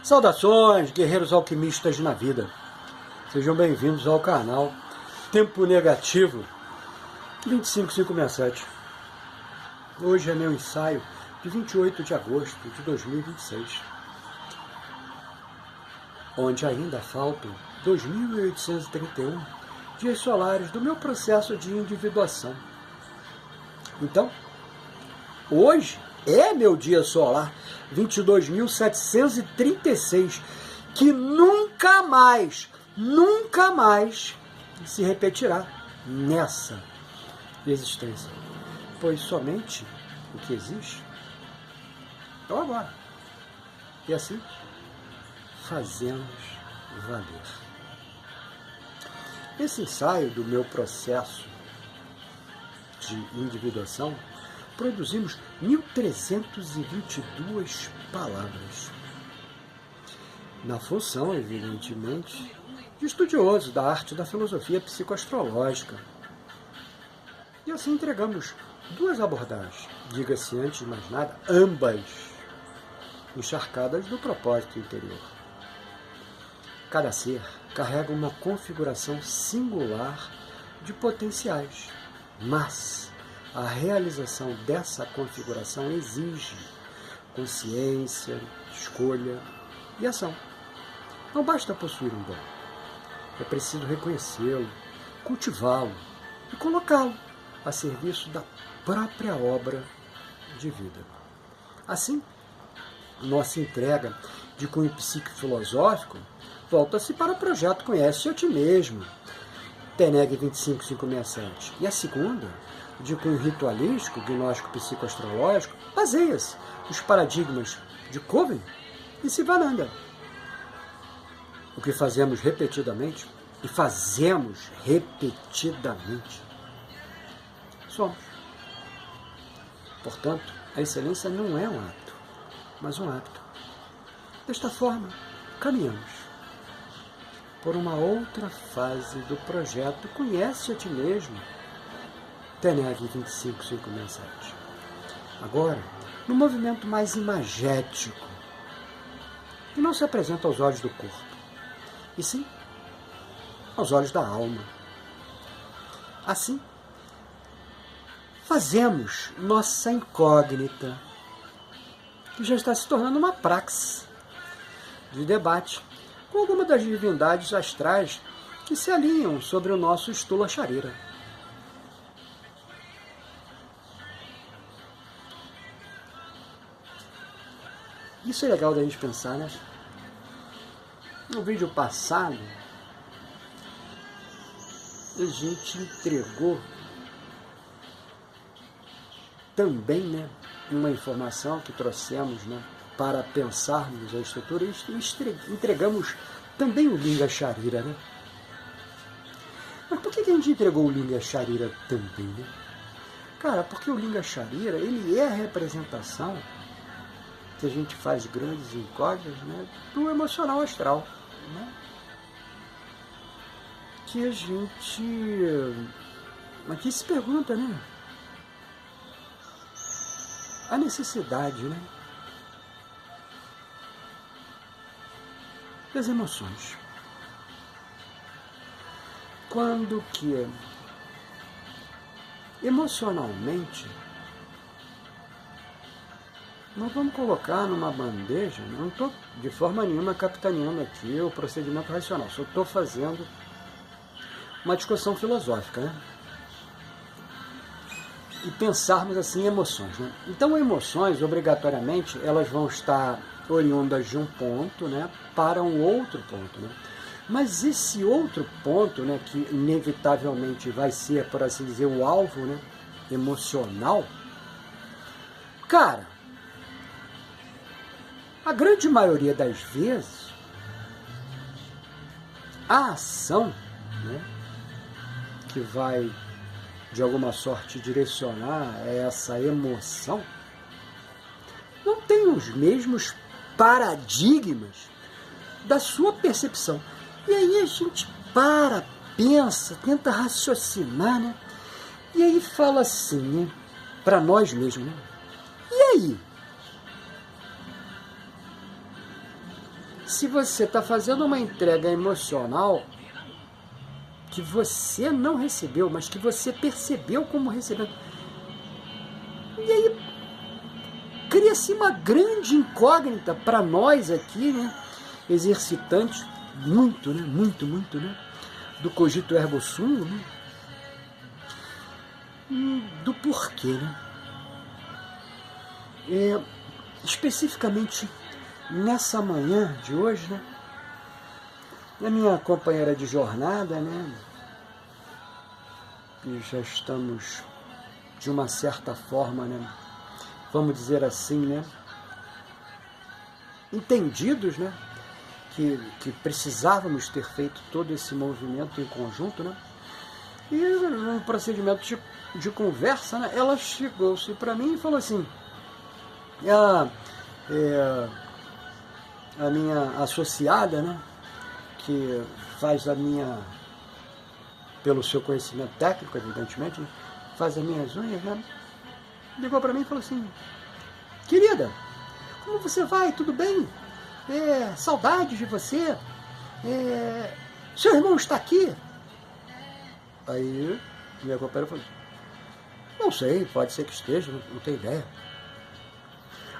Saudações, guerreiros alquimistas na vida. Sejam bem-vindos ao canal Tempo Negativo 25567. Hoje é meu ensaio de 28 de agosto de 2026, onde ainda faltam 2.831 dias solares do meu processo de individuação. Então, hoje é meu dia solar 22.736, que nunca mais se repetirá nessa existência, pois somente o que existe é o agora. E assim fazemos valer. Esse ensaio do meu processo de individuação, produzimos 1.322 palavras, na função, evidentemente, de estudioso da arte da filosofia psicoastrológica. E assim entregamos duas abordagens, diga-se antes de mais nada, ambas encharcadas do propósito interior. Cada ser carrega uma configuração singular de potenciais, mas a realização dessa configuração exige consciência, escolha e ação. Não basta possuir um dom. É preciso reconhecê-lo, cultivá-lo e colocá-lo a serviço da própria obra de vida. Assim, nossa entrega de cunho psico-filosófico volta-se para o projeto Conhece a Ti Mesmo, TENEG 25567. E a segunda, de cunho ritualístico, gnóstico psicoastrológico, baseia-se nos paradigmas de Coven e Sivananda. O que fazemos repetidamente, somos. Portanto, a excelência não é um ato, mas um hábito. Desta forma, caminhamos por uma outra fase do projeto Conhece a Ti Mesmo, TENEG 25567. Agora, no movimento mais imagético, que não se apresenta aos olhos do corpo, e sim aos olhos da alma. Assim, fazemos nossa incógnita, que já está se tornando uma praxe de debate com alguma das divindades astrais que se alinham sobre o nosso Stula Charira. Isso é legal da gente pensar, né? No vídeo passado, a gente entregou também, né, uma informação que trouxemos, né, para pensarmos a estrutura, e entregamos também o Linga Charira, né? Mas por que a gente entregou o Linga Charira também, né? Cara, porque o Linga Charira, ele é a representação, que a gente faz grandes incógnitas, né, do emocional astral, né? Que a gente aqui se pergunta, né, a necessidade, né, das emoções. Quando que emocionalmente nós vamos colocar numa bandeja, não estou de forma nenhuma capitaneando aqui o procedimento racional, só estou fazendo uma discussão filosófica, né? E pensarmos assim em emoções, né? Então, emoções, obrigatoriamente, elas vão estar oriundas de um ponto, né, para um outro ponto, né? Mas esse outro ponto, né, que inevitavelmente vai ser, por assim dizer, o alvo, né, emocional, cara, a grande maioria das vezes, a ação, né, que vai, de alguma sorte, direcionar essa emoção, não tem os mesmos paradigmas da sua percepção. E aí a gente pensa, tenta raciocinar, né? E aí fala assim, né, para nós mesmos, né? E aí? se você está fazendo uma entrega emocional que você não recebeu, mas que você percebeu como recebeu. E aí cria-se uma grande incógnita para nós aqui, né, exercitantes, muito, né, do cogito ergo sum, né, do porquê, né? Especificamente nessa manhã de hoje, né, a minha companheira de jornada, né, e já estamos de uma certa forma, né, vamos dizer assim, né, entendidos, né, que precisávamos ter feito todo esse movimento em conjunto, né, e num procedimento de conversa, né, ela chegou-se para mim e falou assim, a minha associada, né, que faz a minha, pelo seu conhecimento técnico, evidentemente, né, faz as minhas unhas, né, ligou para mim e falou assim, querida, como você vai? Tudo bem? Saudade de você. Seu irmão está aqui? Aí minha companheira falou, não sei, pode ser que esteja, não tenho ideia.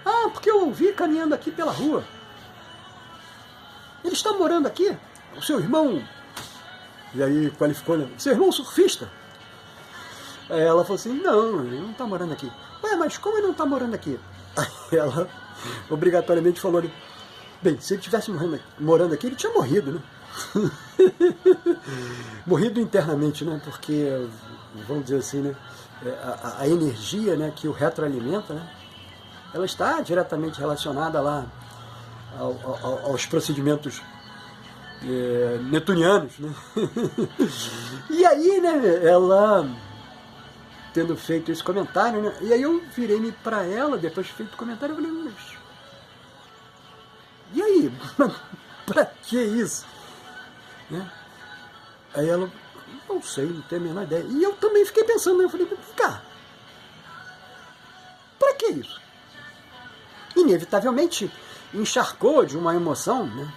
Ah, porque eu ouvi caminhando aqui pela rua. Ele está morando aqui? O seu irmão... E aí qualificou, né? Seu irmão surfista? Aí ela falou assim, não, ele não está morando aqui. Ué, mas como ele não está morando aqui? Aí ela obrigatoriamente falou, né? Bem, se ele estivesse morando aqui, ele tinha morrido, né? Morrido internamente, né? Porque, vamos dizer assim, né? A energia, né, que o retroalimenta, né, ela está diretamente relacionada lá aos procedimentos netunianos, né? E aí, né, ela tendo feito esse comentário, né, e aí eu virei-me para ela, depois de feito o comentário, eu falei, mas e aí? Para que isso? Né? Aí ela, não sei, não tenho a menor ideia. E eu também fiquei pensando, né? Eu falei, cá, para que isso? Inevitavelmente encharcou de uma emoção, né?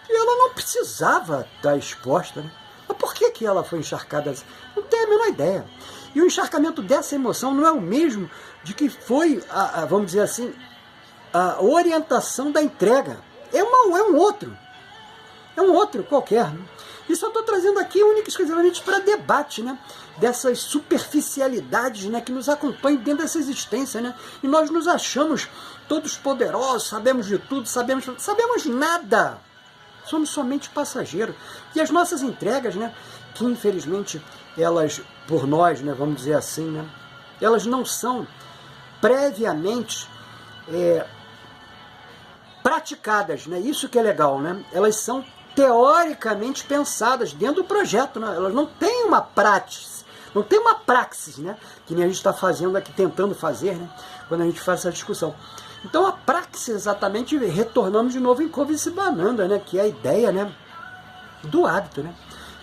E ela não precisava estar exposta, né? Mas por que ela foi encharcada? Não tenho a menor ideia. E o encharcamento dessa emoção não é o mesmo de que foi, vamos dizer assim, a orientação da entrega. É um outro. É um outro qualquer. Né? Isso eu estou trazendo aqui única e exclusivamente para debate, né? Dessas superficialidades, né, que nos acompanham dentro dessa existência, né? E nós nos achamos todos poderosos, sabemos de tudo, sabemos nada. Somos somente passageiros. E as nossas entregas, né, que infelizmente elas, por nós, né, vamos dizer assim, né, elas não são previamente praticadas, né? Isso que é legal, né? Elas são teoricamente pensadas dentro do projeto, né? Elas não têm uma prática, não tem uma praxis, né? Que nem a gente está fazendo aqui, tentando fazer, né? Quando a gente faz essa discussão. Então a praxis, exatamente, retornamos de novo em Covicibananda, né? Que é a ideia, né, do hábito, né?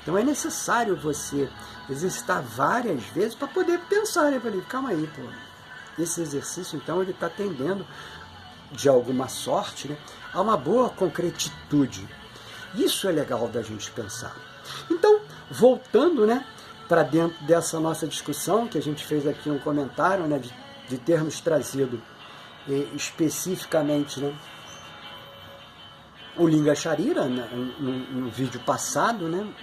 Então é necessário você exercitar várias vezes para poder pensar, né? Eu falei, calma aí, pô. Esse exercício, então, ele está tendendo, de alguma sorte, né, a uma boa concretitude. Isso é legal da gente pensar. Então, voltando, né, para dentro dessa nossa discussão, que a gente fez aqui um comentário, né, de termos trazido especificamente, né, o Linga Charira, né, no vídeo passado, né,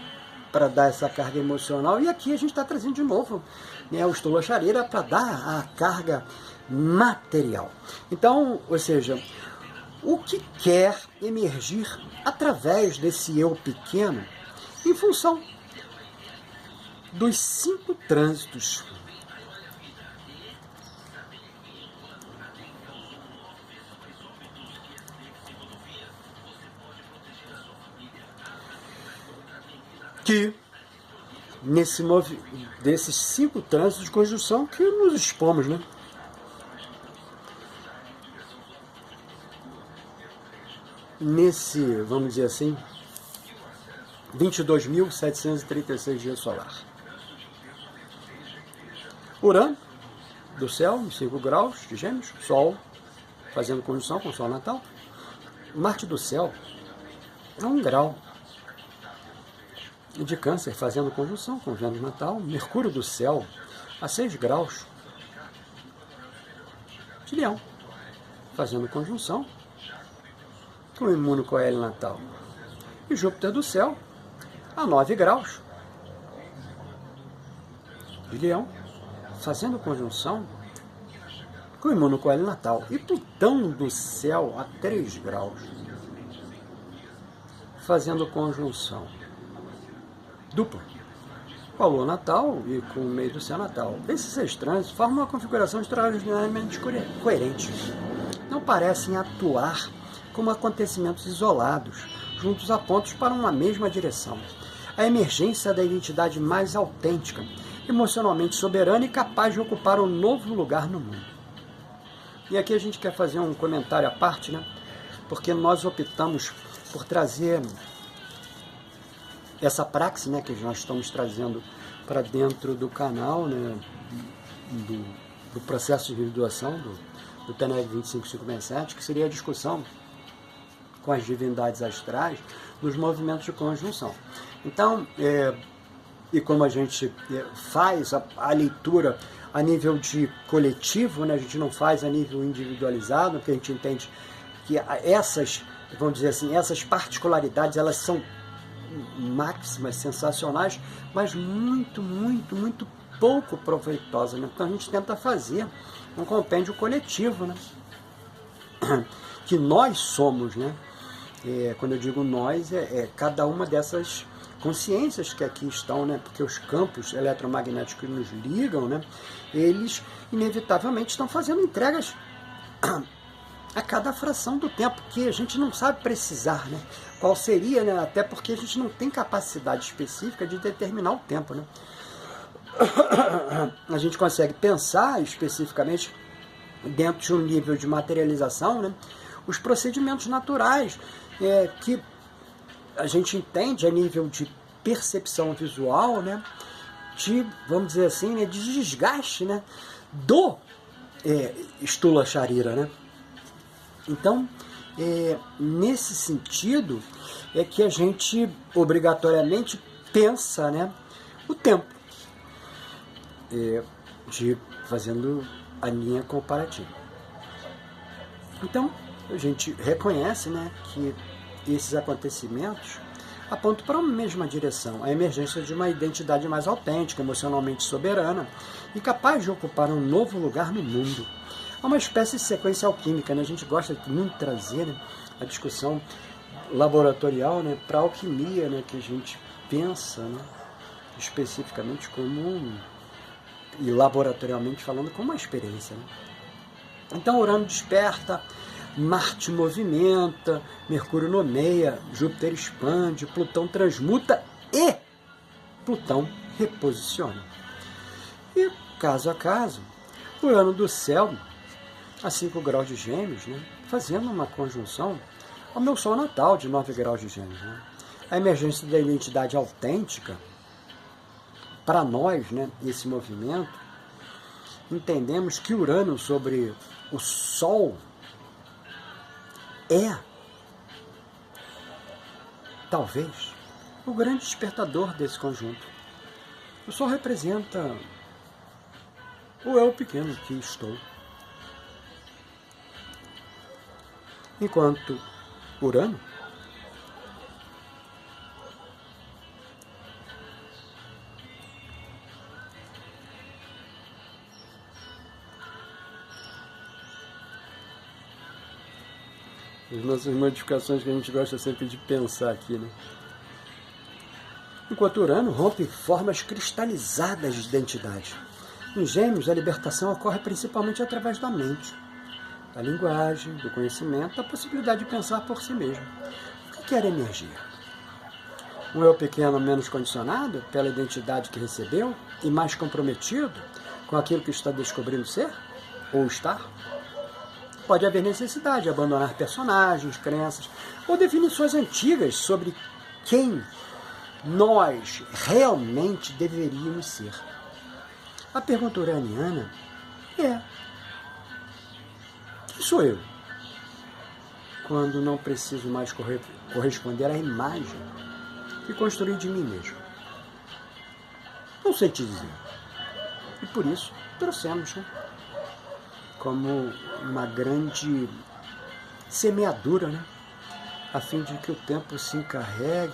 para dar essa carga emocional, e aqui a gente está trazendo de novo, né, o Stula Charira para dar a carga material. Então, ou seja, o que quer emergir através desse eu pequeno em função dos 5 trânsitos que desses 5 trânsitos de conjunção que nos expomos, né? Nesse, vamos dizer assim, 22.736 dias solar. Urano, do céu, em 5 graus de Gêmeos, Sol, fazendo conjunção com o Sol natal. Marte do céu é um grau de Câncer, fazendo conjunção com Vênus natal. Mercúrio do céu a 6 graus de Leão, fazendo conjunção com o Imúno Coelho natal. E Júpiter do céu a 9 graus de Leão, fazendo conjunção com o Imúno Coelho natal. E Plutão do céu a 3 graus, fazendo conjunção dupla com a Lua natal e com o meio do céu natal. Esses 6 trânsitos formam uma configuração extraordinariamente coerente. Não parecem atuar como acontecimentos isolados, juntos a pontos para uma mesma direção. A emergência da identidade mais autêntica, emocionalmente soberana e capaz de ocupar um novo lugar no mundo. E aqui a gente quer fazer um comentário à parte, né? Porque nós optamos por trazer essa praxe, né, que nós estamos trazendo para dentro do canal, né, do processo de individuação do TENEG 25567, que seria a discussão com as divindades astrais nos movimentos de conjunção. Então, e como a gente faz a leitura a nível de coletivo, né, a gente não faz a nível individualizado, porque a gente entende que essas, vamos dizer assim, essas particularidades, elas são máximas, sensacionais, mas muito, muito, muito pouco proveitosas, né? Então a gente tenta fazer um compêndio coletivo, né? Que nós somos, né? Quando eu digo nós, cada uma dessas consciências que aqui estão, né? Porque os campos eletromagnéticos que nos ligam, né? Eles inevitavelmente estão fazendo entregas a cada fração do tempo, que a gente não sabe precisar, né? Qual seria, né? Até porque a gente não tem capacidade específica de determinar o tempo, né? A gente consegue pensar especificamente dentro de um nível de materialização, né? Os procedimentos naturais que a gente entende a nível de percepção visual, né? De, vamos dizer assim, né? De desgaste, né? Do Stula Charira, né? Então, nesse sentido, é que a gente obrigatoriamente pensa, né, o tempo, fazendo a linha comparativa. Então, a gente reconhece, né, que esses acontecimentos apontam para a mesma direção, a emergência de uma identidade mais autêntica, emocionalmente soberana e capaz de ocupar um novo lugar no mundo. É uma espécie de sequência alquímica, né? A gente gosta de muito trazer, né, a discussão laboratorial, né, para a alquimia, né, que a gente pensa, né, especificamente como, e laboratorialmente falando, como uma experiência. Né? Então Urano desperta, Marte movimenta, Mercúrio nomeia, Júpiter expande, Plutão transmuta e Plutão reposiciona. E, caso a caso, Urano do céu a 5 graus de Gêmeos, né, fazendo uma conjunção ao meu Sol natal de 9 graus de Gêmeos. Né? A emergência da identidade autêntica, para nós, né, esse movimento, entendemos que Urano sobre o Sol talvez, o grande despertador desse conjunto. O Sol representa o eu pequeno que estou. Enquanto Urano as nossas modificações que a gente gosta sempre de pensar aqui, né? Enquanto Urano rompe formas cristalizadas de identidade. Em Gêmeos, a libertação ocorre principalmente através da mente, da linguagem, do conhecimento, da possibilidade de pensar por si mesmo. O que era energia? Um eu pequeno menos condicionado pela identidade que recebeu e mais comprometido com aquilo que está descobrindo ser ou estar? Pode haver necessidade de abandonar personagens, crenças ou definições antigas sobre quem nós realmente deveríamos ser. A pergunta uraniana é: quem sou eu? quando não preciso mais corresponder à imagem que construí de mim mesmo? Não sei te dizer. E por isso trouxemos, né, como uma grande semeadura, né, a fim de que o tempo se encarregue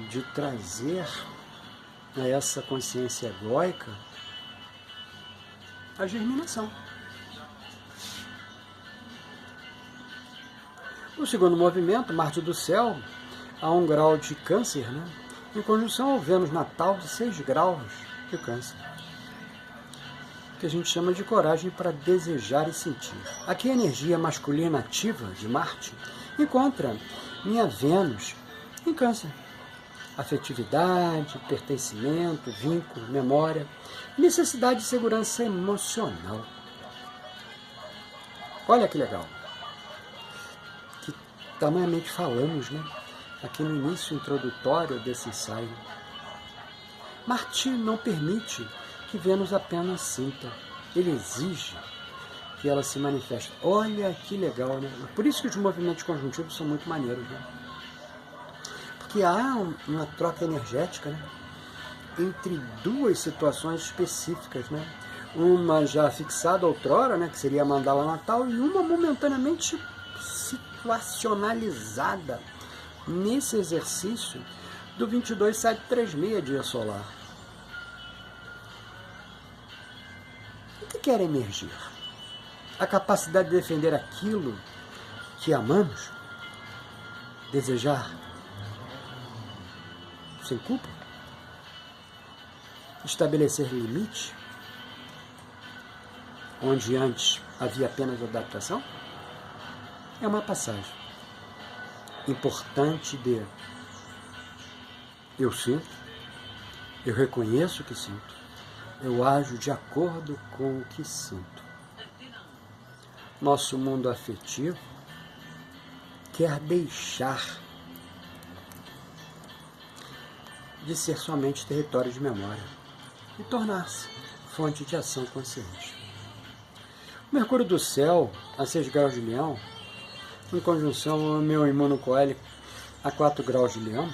de trazer a essa consciência egóica a germinação. No segundo movimento, Marte do Céu, a 1 grau de Câncer, né, em conjunção ao Vênus natal de 6 graus de Câncer, que a gente chama de coragem para desejar e sentir. Aqui a energia masculina ativa de Marte encontra minha Vênus em Câncer. Afetividade, pertencimento, vínculo, memória, necessidade de segurança emocional. Olha que legal. Que tamanhamente falamos, né, aqui no início introdutório desse ensaio. Marte não permite que Vênus apenas sinta. Ele exige que ela se manifeste. Olha que legal, né? Por isso que os movimentos conjuntivos são muito maneiros, né? Porque há uma troca energética, né, entre duas situações específicas, né? Uma já fixada outrora, né, que seria a mandala natal, e uma momentaneamente situacionalizada nesse exercício do 22.736 dia solar. O que quer emergir? A capacidade de defender aquilo que amamos? Desejar sem culpa? Estabelecer limite, onde antes havia apenas adaptação? É uma passagem importante de eu sinto, eu reconheço o que sinto, eu ajo de acordo com o que sinto. Nosso mundo afetivo quer deixar de ser somente território de memória e tornar-se fonte de ação consciente. Mercúrio do Céu, a 6 graus de Leão, em conjunção ao meu imunocoelho a 4 graus de Leão,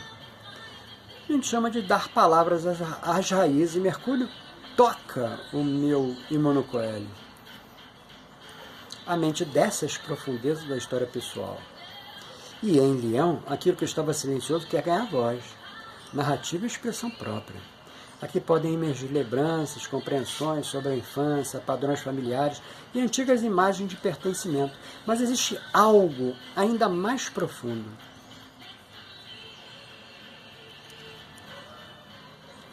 a gente chama de dar palavras às raízes, e Mercúrio toca o meu imunocoelho. A mente desce às profundezas da história pessoal. E em Leão, aquilo que estava silencioso quer ganhar voz, narrativa e expressão própria. Aqui podem emergir lembranças, compreensões sobre a infância, padrões familiares e antigas imagens de pertencimento. Mas existe algo ainda mais profundo.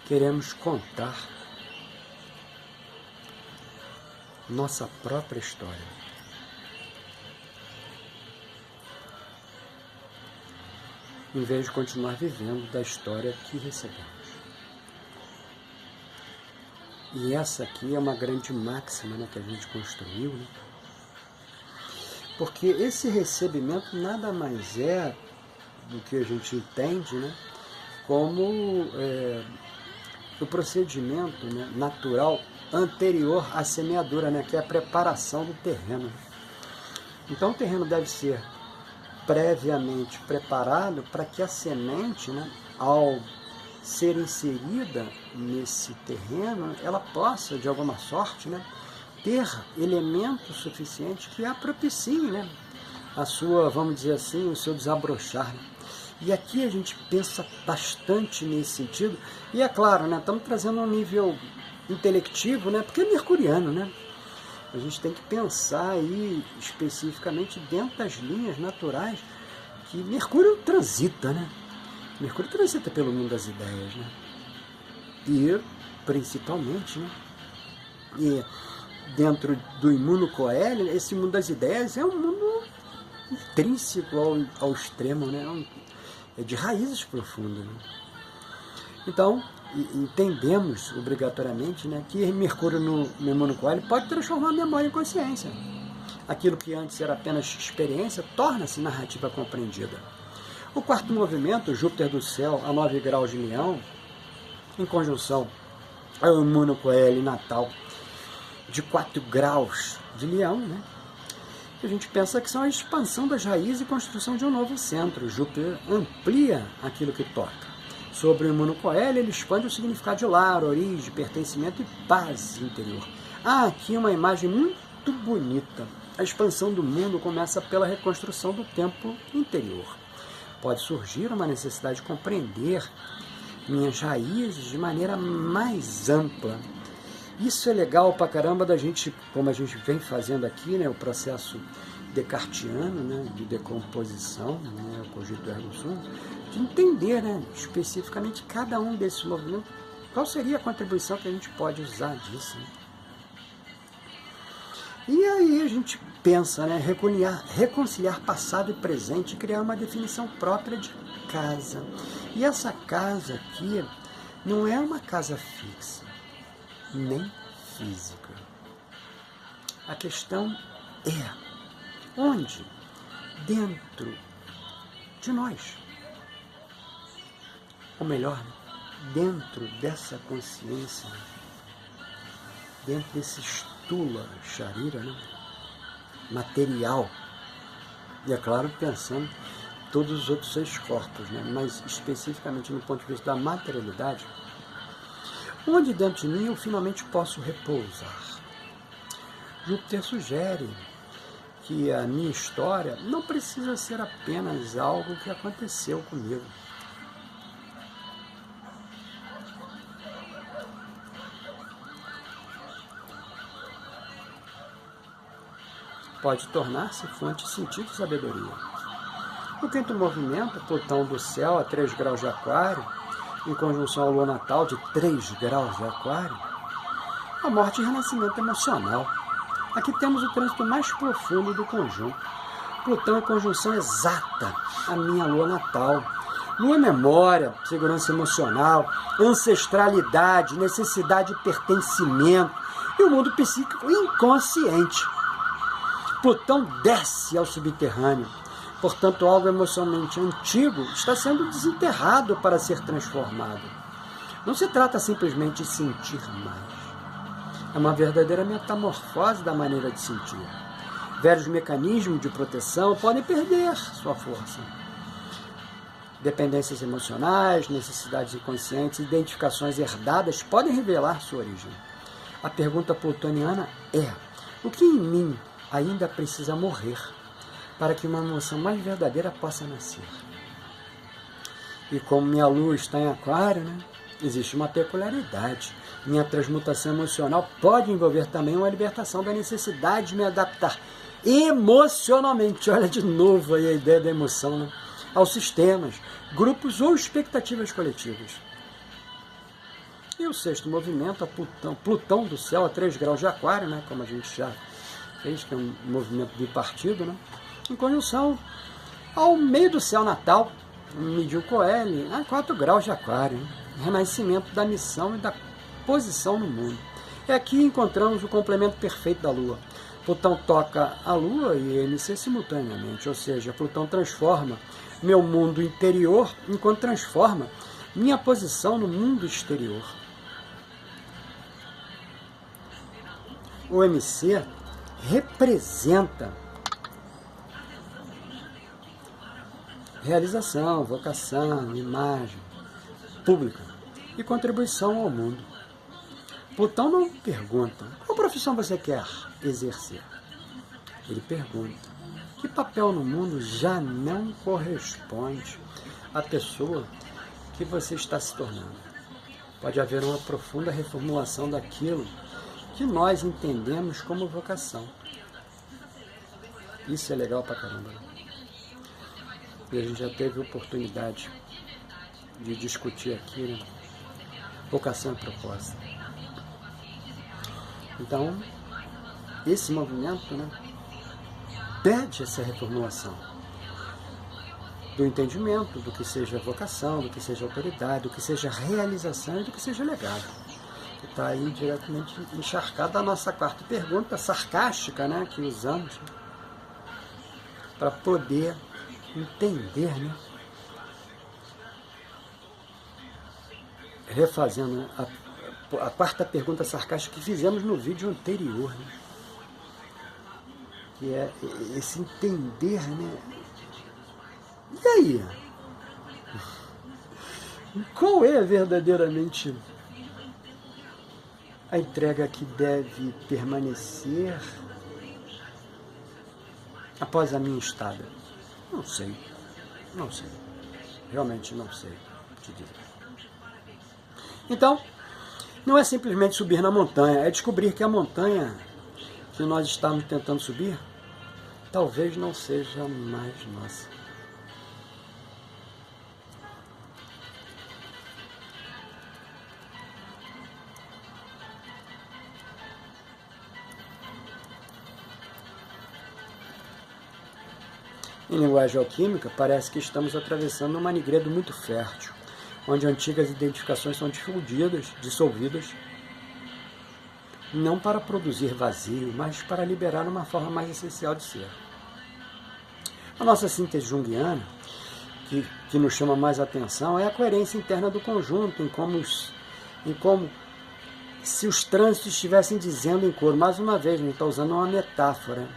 Queremos contar nossa própria história. Em vez de continuar vivendo da história que recebemos. E essa aqui é uma grande máxima, né, que a gente construiu, né? Porque esse recebimento nada mais é do que a gente entende, né, como o procedimento, né, natural anterior à semeadura, né, que é a preparação do terreno. Então o terreno deve ser previamente preparado para que a semente, né, ao ser inserida nesse terreno, ela possa, de alguma sorte, né, ter elemento suficiente que a propiciem, né, a sua, vamos dizer assim, o seu desabrochar. E aqui a gente pensa bastante nesse sentido, e é claro, né, estamos trazendo um nível intelectivo, né, porque é mercuriano, né? A gente tem que pensar aí especificamente dentro das linhas naturais que Mercúrio transita, né? Mercúrio transita pelo mundo das ideias, né? E, principalmente, né? E dentro do imunocoelho, esse mundo das ideias é um mundo intrínseco ao extremo, né? É de raízes profundas, né? Então, entendemos obrigatoriamente, né, que Mercúrio no imunocoelho pode transformar a memória em consciência. Aquilo que antes era apenas experiência torna-se narrativa compreendida. O quarto movimento, Júpiter do Céu, a 9 graus de Leão, em conjunção ao imunocoelho natal de 4 graus de Leão, né, que a gente pensa que são a expansão das raízes e construção de um novo centro. Júpiter amplia aquilo que toca. Sobre o Emmanuel Coelho, ele expande o significado de lar, origem, pertencimento e paz interior. Há aqui uma imagem muito bonita. A expansão do mundo começa pela reconstrução do templo interior. Pode surgir uma necessidade de compreender minhas raízes de maneira mais ampla. Isso é legal pra caramba da gente, como a gente vem fazendo aqui, né, o processo descartiano, né, de decomposição, né, o cogito ergo sum, de entender, né, especificamente cada um desses movimentos, qual seria a contribuição que a gente pode usar disso. Né? E aí a gente pensa, né, reconciliar passado e presente e criar uma definição própria de casa. E essa casa aqui não é uma casa fixa, nem física. A questão é onde? Dentro de nós. Ou melhor, dentro dessa consciência, dentro desse stula, sharira, né? Material. E é claro, pensando todos os outros 6 corpos, né? Mas especificamente no ponto de vista da materialidade, onde dentro de mim eu finalmente posso repousar. Júpiter sugere que a minha história não precisa ser apenas algo que aconteceu comigo. Pode tornar-se fonte de sentido e sabedoria. No 5º movimento, Plutão do céu a 3 graus de aquário, em conjunção ao lua natal de 3 graus de aquário, a morte e renascimento emocional. Aqui temos o trânsito mais profundo do conjunto. Plutão é conjunção exata à minha lua natal. Lua é memória, segurança emocional, ancestralidade, necessidade de pertencimento e o mundo psíquico inconsciente. Plutão desce ao subterrâneo. Portanto, algo emocionalmente antigo está sendo desenterrado para ser transformado. Não se trata simplesmente de sentir mais. É uma verdadeira metamorfose da maneira de sentir. Velhos mecanismos de proteção podem perder sua força. Dependências emocionais, necessidades inconscientes, identificações herdadas podem revelar sua origem. A pergunta plutoniana é: o que em mim ainda precisa morrer para que uma emoção mais verdadeira possa nascer? E como minha lua está em aquário, né, existe uma peculiaridade. Minha transmutação emocional pode envolver também uma libertação da necessidade de me adaptar emocionalmente, olha de novo aí a ideia da emoção, né, aos sistemas, grupos ou expectativas coletivas. E o 6º movimento, a Plutão do céu a 3 graus de aquário, né, como a gente já fez, que é um movimento bipartido, né, em conjunção ao meio do céu natal, Emmanuel Coelho, a 4 graus de aquário, né, renascimento da missão e da posição no mundo. E aqui encontramos o complemento perfeito da Lua. Plutão toca a Lua e MC simultaneamente, ou seja, Plutão transforma meu mundo interior enquanto transforma minha posição no mundo exterior. O MC representa realização, vocação, imagem pública e contribuição ao mundo. Plutão não pergunta: qual profissão você quer exercer? Ele pergunta: que papel no mundo já não corresponde à pessoa que você está se tornando? Pode haver uma profunda reformulação daquilo que nós entendemos como vocação. Isso é legal pra caramba. E a gente já teve oportunidade de discutir aqui, né, vocação e propósito. Então, esse movimento, né, pede essa reformulação do entendimento do que seja vocação, do que seja autoridade, do que seja realização e do que seja legado. Que está aí diretamente encharcada a nossa 4ª pergunta sarcástica, né, que usamos, né, para poder entender, né, refazendo a 4ª pergunta sarcástica que fizemos no vídeo anterior. Né? que é esse entender, né? E aí? Qual é verdadeiramente a entrega que deve permanecer após a minha estada? Não sei, realmente não sei te dizer. Então, não é simplesmente subir na montanha, é descobrir que a montanha que nós estamos tentando subir, talvez não seja mais nossa. Em linguagem alquímica, parece que estamos atravessando um manigredo muito fértil, onde antigas identificações são difundidas, dissolvidas, não para produzir vazio, mas para liberar uma forma mais essencial de ser. A nossa síntese junguiana, que nos chama mais atenção, é a coerência interna do conjunto, em como se os trânsitos estivessem dizendo em coro. Mais uma vez, a gente está usando uma metáfora.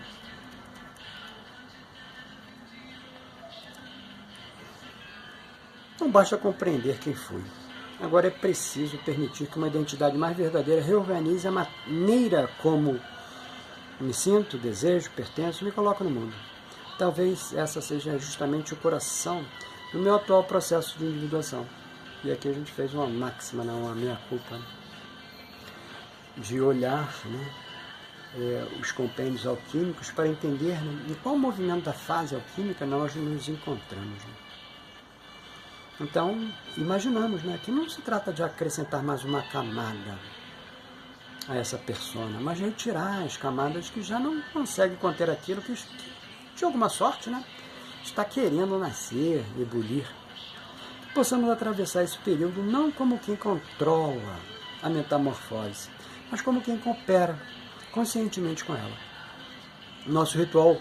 Não basta compreender quem fui. Agora é preciso permitir que uma identidade mais verdadeira reorganize a maneira como me sinto, desejo, pertenço, me coloco no mundo. Talvez essa seja justamente o coração do meu atual processo de individuação. E aqui a gente fez uma máxima, uma meia-culpa, de olhar, os compêndios alquímicos para entender, em qual movimento da fase alquímica nós nos encontramos. Então, imaginamos que não se trata de acrescentar mais uma camada a essa persona, mas retirar as camadas que já não conseguem conter aquilo que, de alguma sorte, está querendo nascer, ebulir. Que possamos atravessar esse período não como quem controla a metamorfose, mas como quem coopera conscientemente com ela. Nosso ritual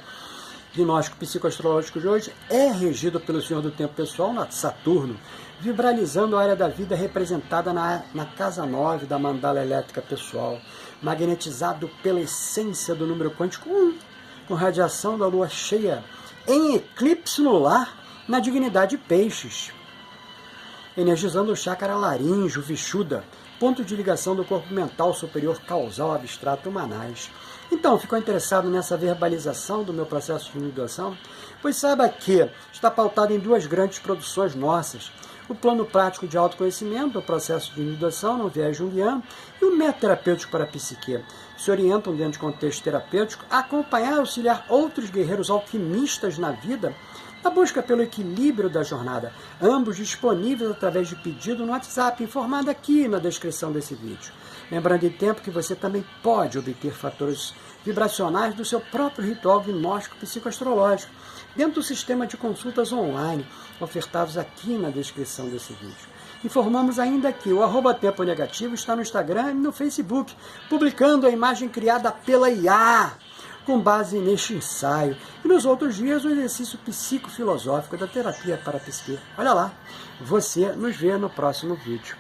gnóstico psicoastrológico de hoje é regido pelo Senhor do Tempo Pessoal, Saturno, vibralizando a área da vida representada na casa 9 da mandala elétrica pessoal, magnetizado pela essência do número quântico 1, com radiação da lua cheia, em eclipse lunar na dignidade de peixes, energizando o chakra laríngeo, Vishuddha, ponto de ligação do corpo mental superior causal abstrato humanais. Então, ficou interessado nessa verbalização do meu processo de individuação? Pois saiba que está pautado em duas grandes produções nossas: o plano prático de autoconhecimento, o processo de individuação no viés junguiano, e o método terapêutico para a psique. Se orientam dentro de contexto terapêutico a acompanhar e auxiliar outros guerreiros alquimistas na vida, na busca pelo equilíbrio da jornada, ambos disponíveis através de pedido no WhatsApp, informado aqui na descrição desse vídeo. Lembrando em tempo que você também pode obter fatores vibracionais do seu próprio ritual gnóstico psicoastrológico, dentro do sistema de consultas online, ofertados aqui na descrição desse vídeo. Informamos ainda que o @tempo negativo está no Instagram e no Facebook, publicando a imagem criada pela IA, com base neste ensaio, e nos outros dias o exercício psicofilosófico da terapia para a psique. Olha lá, você nos vê no próximo vídeo.